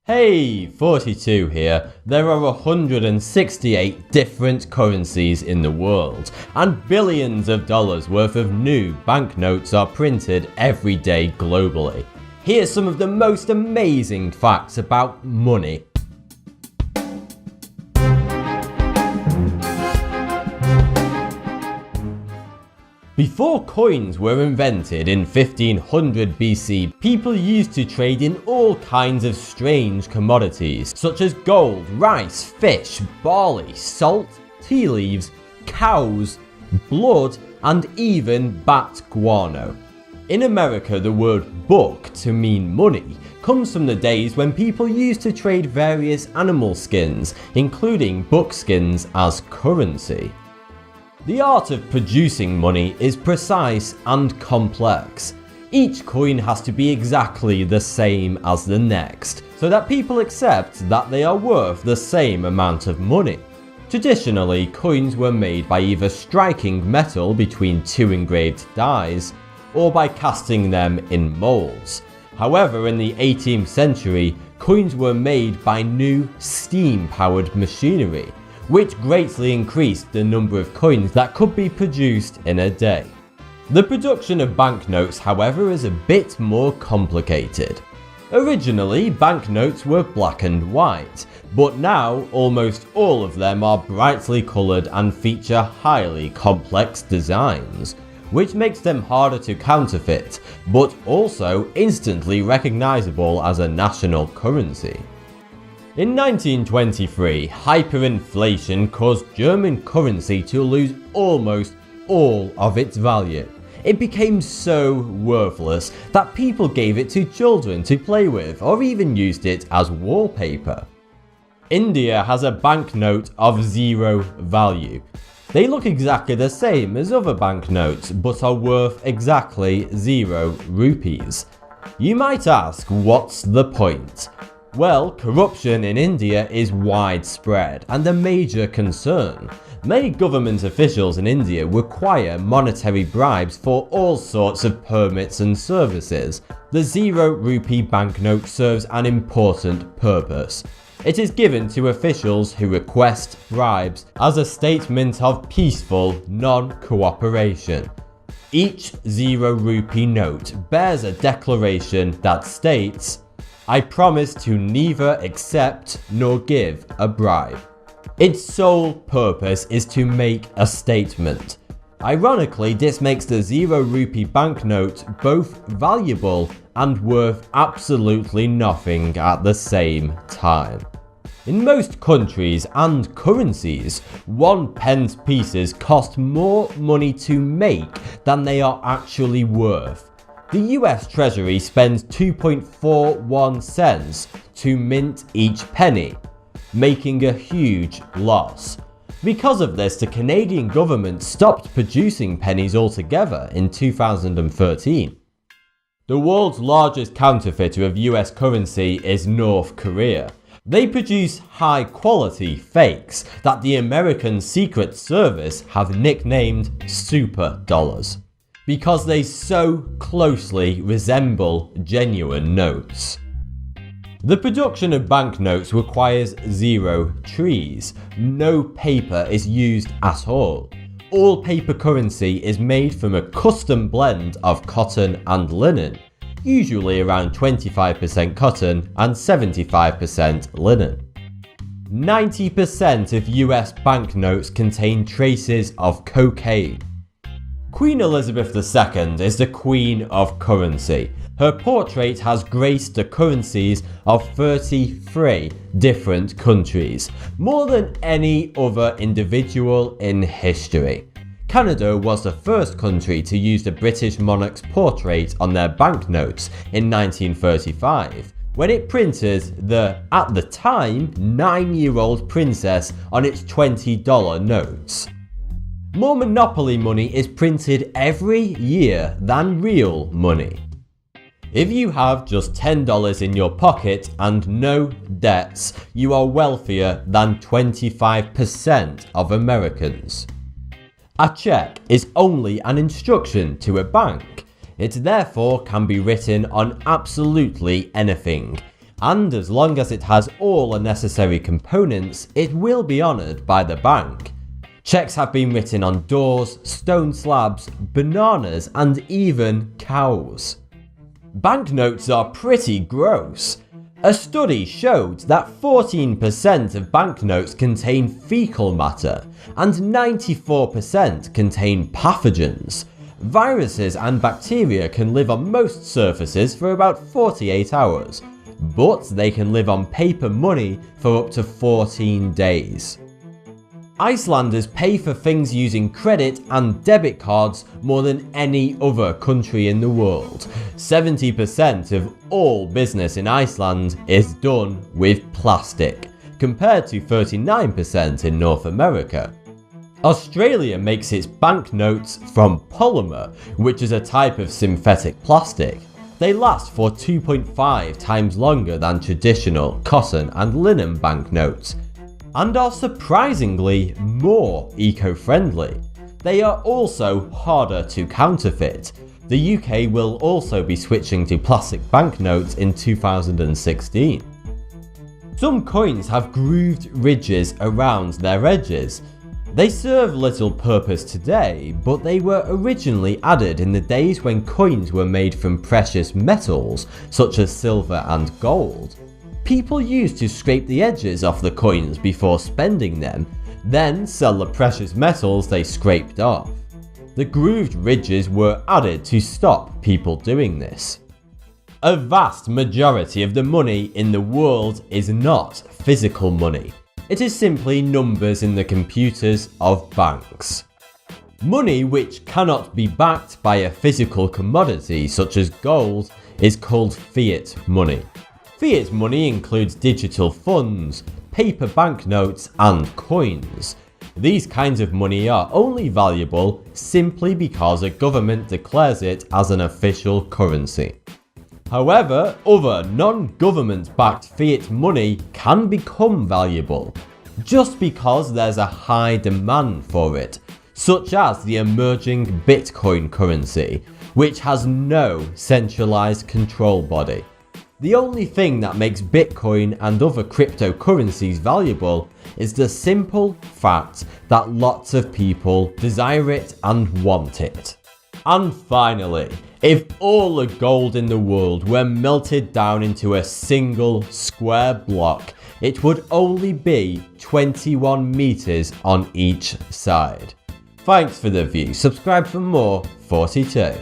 Hey, 42 here. There are 168 different currencies in the world, and billions of dollars worth of new banknotes are printed every day globally. Here's some of the most amazing facts about money. Before coins were invented in 1500 BC, people used to trade in all kinds of strange commodities, such as gold, rice, fish, barley, salt, tea leaves, cows, blood, and even bat guano. In America, the word buck to mean money comes from the days when people used to trade various animal skins, including buck skins, as currency. The art of producing money is precise and complex. Each coin has to be exactly the same as the next, so that people accept that they are worth the same amount of money. Traditionally, coins were made by either striking metal between two engraved dies, or by casting them in molds. However, in the 18th century, coins were made by new steam-powered machinery, which greatly increased the number of coins that could be produced in a day. The production of banknotes, however, is a bit more complicated. Originally, banknotes were black and white, but now almost all of them are brightly coloured and feature highly complex designs, which makes them harder to counterfeit, but also instantly recognisable as a national currency. In 1923, hyperinflation caused German currency to lose almost all of its value. It became so worthless that people gave it to children to play with or even used it as wallpaper. India has a banknote of zero value. They look exactly the same as other banknotes but are worth exactly 0 rupees. You might ask, what's the point? Well, corruption in India is widespread and a major concern. Many government officials in India require monetary bribes for all sorts of permits and services. The 0 rupee banknote serves an important purpose. It is given to officials who request bribes as a statement of peaceful non-cooperation. Each 0 rupee note bears a declaration that states, "I promise to neither accept nor give a bribe." Its sole purpose is to make a statement. Ironically, this makes the 0 rupee banknote both valuable and worth absolutely nothing at the same time. In most countries and currencies, 1 pence pieces cost more money to make than they are actually worth. The US Treasury spends 2.41 cents to mint each penny, making a huge loss. Because of this, the Canadian government stopped producing pennies altogether in 2013. The world's largest counterfeiter of US currency is North Korea. They produce high-quality fakes that the American Secret Service have nicknamed super dollars, because they so closely resemble genuine notes. The production of banknotes requires 0 trees. No paper is used at all. All paper currency is made from a custom blend of cotton and linen, usually around 25% cotton and 75% linen. 90% of US banknotes contain traces of cocaine. Queen Elizabeth II is the Queen of Currency. Her portrait has graced the currencies of 33 different countries, more than any other individual in history. Canada was the first country to use the British monarch's portrait on their banknotes in 1935, when it printed the, at the time, 9-year-old princess on its $20 notes. More monopoly money is printed every year than real money. If you have just $10 in your pocket and no debts, you are wealthier than 25% of Americans. A check is only an instruction to a bank. It therefore can be written on absolutely anything. and as long as it has all the necessary components, it will be honoured by the bank. Checks have been written on doors, stone slabs, bananas, and even cows. Banknotes are pretty gross. A study showed that 14% of banknotes contain fecal matter and 94% contain pathogens. Viruses and bacteria can live on most surfaces for about 48 hours, but they can live on paper money for up to 14 days. Icelanders pay for things using credit and debit cards more than any other country in the world. 70% of all business in Iceland is done with plastic, compared to 39% in North America. Australia makes its banknotes from polymer, which is a type of synthetic plastic. They last for 2.5 times longer than traditional cotton and linen banknotes, and are surprisingly more eco-friendly. They are also harder to counterfeit. The UK will also be switching to plastic banknotes in 2016. Some coins have grooved ridges around their edges. They serve little purpose today, but they were originally added in the days when coins were made from precious metals such as silver and gold. People used to scrape the edges off the coins before spending them, then sell the precious metals they scraped off. The grooved ridges were added to stop people doing this. A vast majority of the money in the world is not physical money. It is simply numbers in the computers of banks. Money which cannot be backed by a physical commodity such as gold is called fiat money. Fiat money includes digital funds, paper banknotes, and coins. These kinds of money are only valuable simply because a government declares it as an official currency. However, other non-government backed fiat money can become valuable, just because there's a high demand for it, such as the emerging Bitcoin currency, which has no centralized control body. The only thing that makes Bitcoin and other cryptocurrencies valuable is the simple fact that lots of people desire it and want it. And finally, if all the gold in the world were melted down into a single square block, it would only be 21 meters on each side. Thanks for the view, subscribe for more 42.